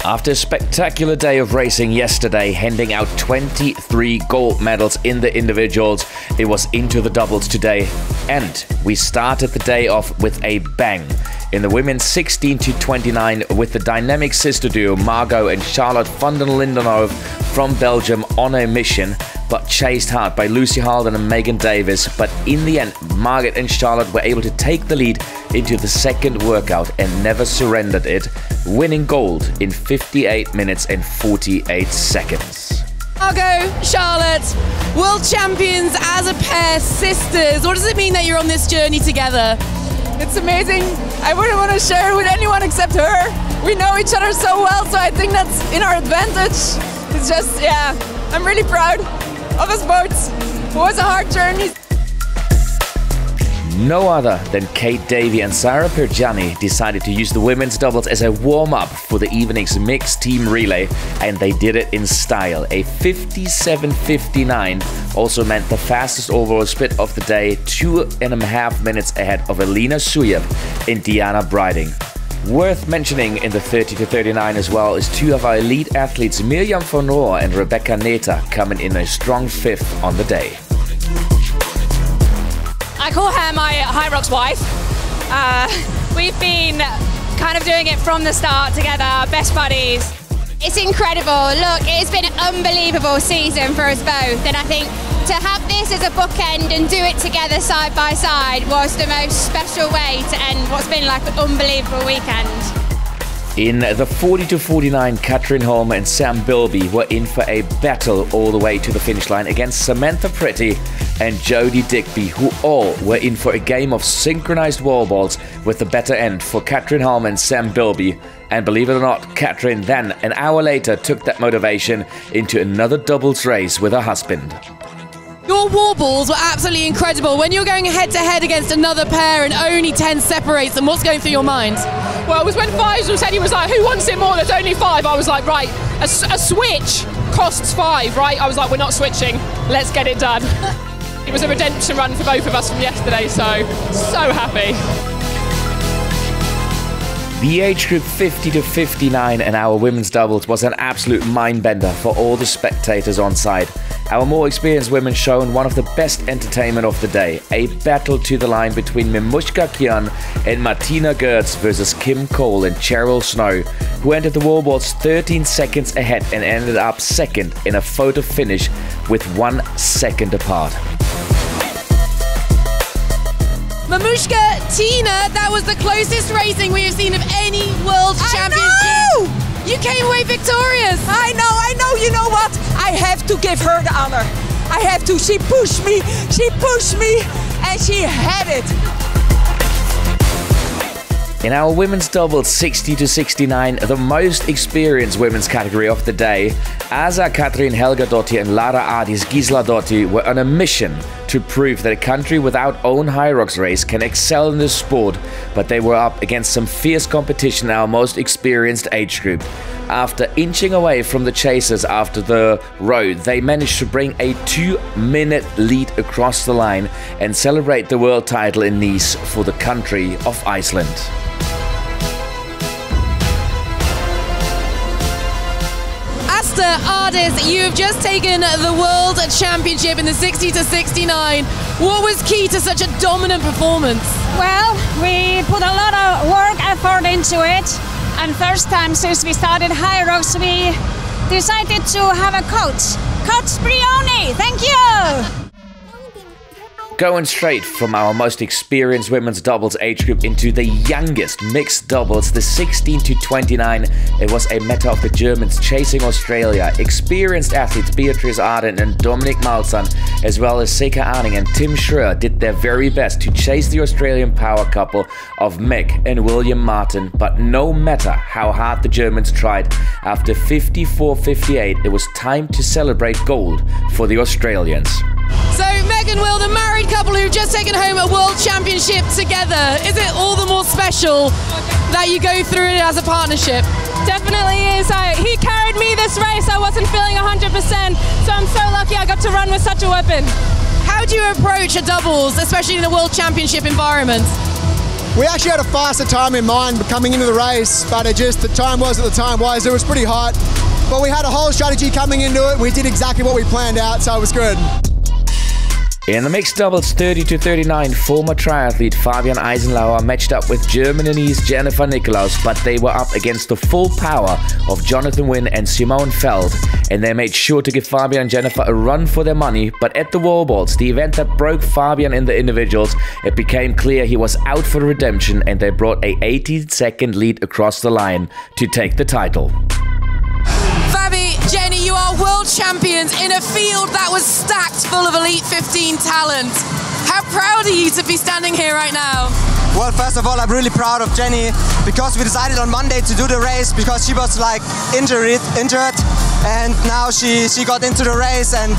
After a spectacular day of racing yesterday, handing out 23 gold medals in the individuals, it was into the doubles today. And we started the day off with a bang. In the women's 16 to 29 with the dynamic sister duo Margot and Charlotte van den Lindenhoven from Belgium on a mission, but chased hard by Lucy Halden and Megan Davis. But in the end, Margot and Charlotte were able to take the lead into the second workout and never surrendered it, winning gold in 58 minutes and 48 seconds. Margot, Charlotte, world champions as a pair, sisters. What does it mean that you're on this journey together? It's amazing. I wouldn't want to share it with anyone except her. We know each other so well, so I think that's in our advantage. It's just, yeah, I'm really proud of us both. It was a hard journey. No other than Kate Davey and Sarah Perjani decided to use the women's doubles as a warm-up for the evening's mixed team relay, and they did it in style. A 57.59 also meant the fastest overall split of the day, 2.5 minutes ahead of Elina Suyev and Diana Briding. Worth mentioning in the 30 to 39 as well is two of our elite athletes, Mirjam van Roor and Rebecca Neta, coming in a strong 5th on the day. I call her my Hyrox wife. We've been kind of doing it from the start together, best buddies. It's incredible. Look, it's been an unbelievable season for us both, and I think to have this as a bookend and do it together side by side was the most special way to end what's been like an unbelievable weekend. In the 40 to 49, Katrin Holm and Sam Bilby were in for a battle all the way to the finish line against Samantha Pretty and Jodie Digby, who all were in for a game of synchronized wall balls with the better end for Katrin Holm and Sam Bilby. And believe it or not, Katrin then, an hour later, took that motivation into another doubles race with her husband. Your wall balls were absolutely incredible. When you're going head-to-head against another pair and only 10 separates them, what's going through your mind? Well, it was when Faisal said, he was like, who wants it more? There's only 5. I was like, right, a switch costs 5, right? I was like, we're not switching. Let's get it done. It was a redemption run for both of us from yesterday, so happy. The age group 50 to 59 and our women's doubles was an absolute mind-bender for all the spectators on site. Our more experienced women shown one of the best entertainment of the day. A battle to the line between Mimushka Kian and Martina Gertz versus Kim Cole and Cheryl Snow, who entered the wall balls 13 seconds ahead and ended up second in a photo finish with 1 second apart. Mamushka, Tina, that was the closest racing we have seen of any world championship. You came away victorious. I know. You know what? I have to give her the honor. I have to. She pushed me, and she had it. In our women's doubles 60 to 69, the most experienced women's category of the day, Asa Katrin Helgadottir and Lara Adis Gisladottir were on a mission to prove that a country without own Hyrox race can excel in this sport, but they were up against some fierce competition in our most experienced age group. After inching away from the chasers after the road, they managed to bring a 2-minute lead across the line and celebrate the world title in Nice for the country of Iceland. Asta Adis, you have just taken the World Championship in the 60 to 69. What was key to such a dominant performance? Well, we put a lot of work, effort into it. And first time since we started Hyrox, we decided to have a coach. Coach Brioni, thank you! Going straight from our most experienced women's doubles age group into the youngest mixed doubles, the 16 to 29, it was a matter of the Germans chasing Australia. Experienced athletes Beatrice Arden and Dominic Malzahn, as well as Seka Arning and Tim Schröer, did their very best to chase the Australian power couple of Meg and William Martin. But no matter how hard the Germans tried, after 54.58, it was time to celebrate gold for the Australians. So Meg and Will, the married couple who've just taken home a world championship together, is it all the more special that you go through it as a partnership? Definitely is. He carried me this race. I wasn't feeling 100%, so I'm so lucky I got to run with such a weapon. How do you approach a doubles, especially in a world championship environment? We actually had a faster time in mind coming into the race, but the time was at the time was. It was pretty hot, but we had a whole strategy coming into it. We did exactly what we planned out, so it was good. In the mixed doubles 30-39, former triathlete Fabian Eisenlauer matched up with Germany's Jennifer Nikolaus, but they were up against the full power of Jonathan Wynn and Simone Feld, and they made sure to give Fabian and Jennifer a run for their money. But at the wallballs, the event that broke Fabian in the individuals, it became clear he was out for redemption, and they brought a 18-second lead across the line to take the title. Fabi, Jenny, you are world champions in a field that was stacked full of Elite 15 talent. How proud are you to be standing here right now? Well, first of all, I'm really proud of Jenny because we decided on Monday to do the race because she was like injured, and now she got into the race, and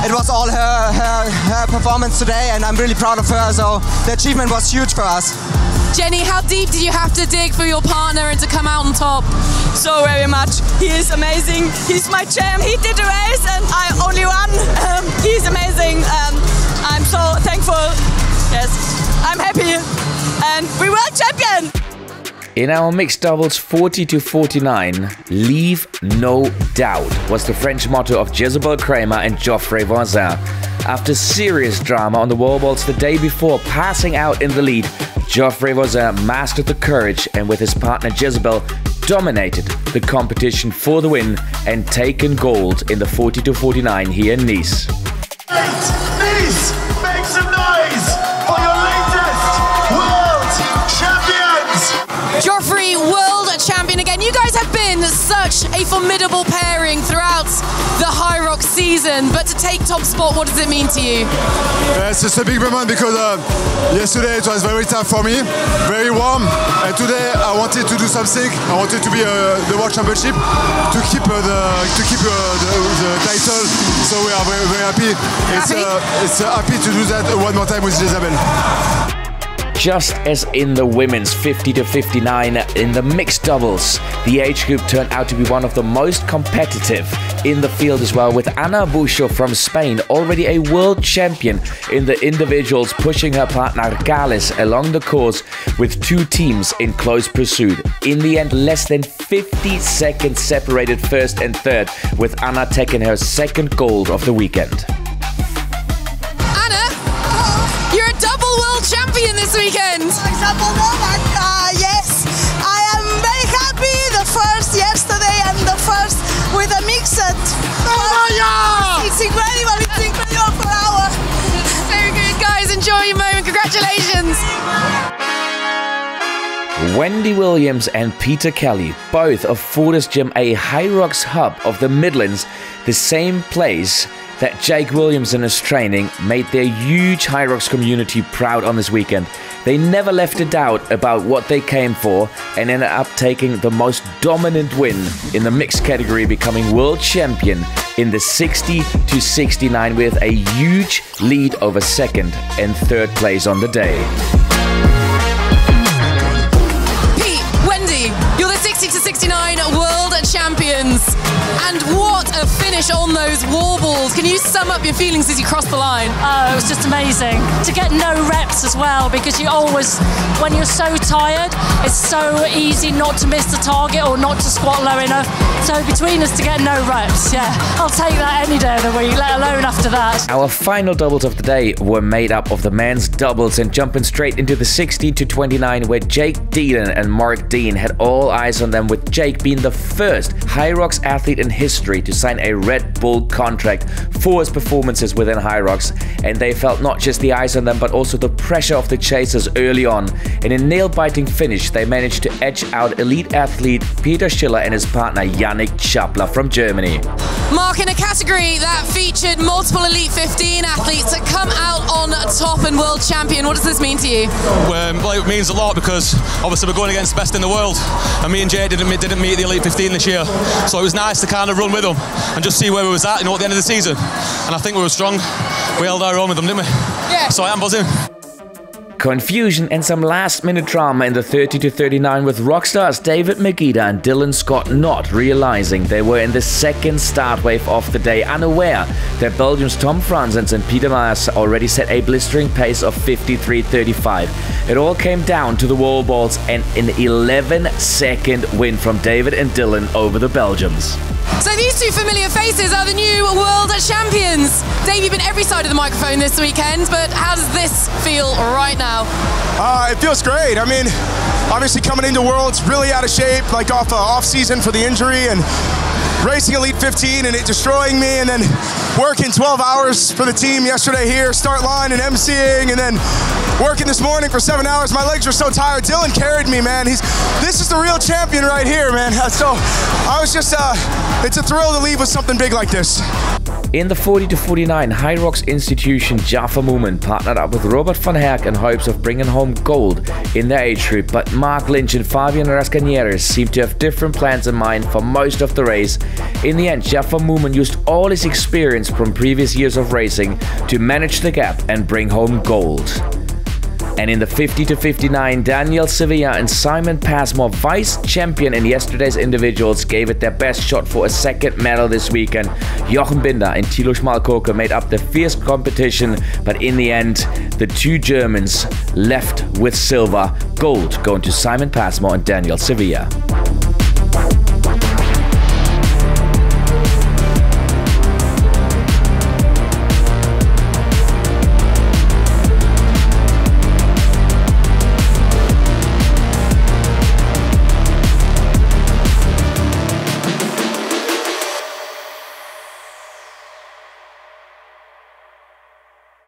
it was all her performance today, and I'm really proud of her. So the achievement was huge for us. Jenny, how deep did you have to dig for your partner and to come out on top? So very much. He is amazing. He's my champ. He did the race and I only won. He's amazing. I'm so thankful. Yes, I'm happy. And we world champion! In our mixed doubles 40-49, leave no doubt was the French motto of Jezebel Kramer and Geoffrey Voisin. After serious drama on the wallballs the day before passing out in the lead, Geoffrey Voisin mastered the courage and with his partner Jezebel dominated the competition for the win and taken gold in the 40-49 here in Nice. Nice! Make some noise for your latest world champions! Geoffrey, world champion again. You guys have been such a formidable pairing throughout the Hyrox season, but to take top spot, what does it mean to you? Yes, it's a big moment because yesterday it was very tough for me, very warm, and today I wanted to do something. I wanted to be the World Championship to keep the title. So we are very, very happy. It's happy to do that one more time with Jezebel. Just as in the women's 50-59, in the mixed doubles, the age group turned out to be one of the most competitive in the field as well, with Ana Bucho from Spain, already a world champion in the individuals, pushing her partner Gales along the course with two teams in close pursuit. In the end, less than 50 seconds separated first and third, with Ana taking her second gold of the weekend. You're a double world champion this weekend! Double moment, yes. I am very happy. The first yesterday and the first with a mixed. It's incredible. It's incredible for our. Very good, guys. Enjoy your moment. Congratulations. Wendy Williams and Peter Kelly, both of Fortis Gym, a Hyrox hub of the Midlands, the same place that Jake Williamson is training, made their huge Hyrox community proud on this weekend. They never left a doubt about what they came for and ended up taking the most dominant win in the mixed category, becoming world champion in the 60-69 with a huge lead over second and third place on the day. You're the 60-69 world champions, and what a finish on those wallballs. Can you sum up your feelings as you crossed the line? Oh, it was just amazing. To get no reps as well, because you always, when you're so tired, it's so easy not to miss the target or not to squat low enough. So between us to get no reps, yeah, I'll take that any day of the week, let alone after that. Our final doubles of the day were made up of the men's doubles, and jumping straight into the 60-29, where Jake Dealon and Mark Dean had all eyes on them, with Jake being the first Hyrox athlete in history to sign a Red Bull contract for his performances within Hyrox, and they felt not just the eyes on them but also the pressure of the chasers early on. In a nail-biting finish, they managed to edge out elite athlete Peter Schiller and his partner Yannick Chapla from Germany. Mark, in a category that featured multiple Elite 15 athletes that come out on top and world champion, what does this mean to you? Well, it means a lot because obviously we're going against the best in the world, and me and Jay didn't meet the Elite 15 this year, so it was nice to kind of run with them and just see where we was at, at the end of the season. And I think we were strong. We held our own with them, didn't we? Yeah. So I am buzzing. Confusion and some last-minute drama in the 30-39 with rockstars David Megida and Dylan Scott not realizing they were in the second start wave of the day, unaware that Belgium's Tom Franzens and Peter Myers already set a blistering pace of 53.35. It all came down to the wall balls and an 11-second win from David and Dylan over the Belgians. So these two familiar faces are the new world champions. Dave, you've been every side of the microphone this weekend, but how does this feel right now? It feels great. I mean, obviously coming into Worlds really out of shape, like off season for the injury, and racing Elite 15 and it destroying me, and then working 12 hours for the team yesterday here, start line and emceeing, and then working this morning for 7 hours. My legs were so tired. Dylan carried me, man. This is the real champion right here, man. So I was just, it's a thrill to leave with something big like this. In the 40-49, Hyrox institution Jaffa Moomin partnered up with Robert van Herk in hopes of bringing home gold in their age group, but Mark Lynch and Fabian Rascanieres seemed to have different plans in mind for most of the race. In the end, Jaffa Moomin used all his experience from previous years of racing to manage the gap and bring home gold. And in the 50-59, Daniel Sevilla and Simon Passmore, vice champion in yesterday's individuals, gave it their best shot for a second medal this weekend. Jochen Binder and Thilo Schmalkoke made up the fierce competition, but in the end, the two Germans left with silver. Gold going to Simon Passmore and Daniel Sevilla.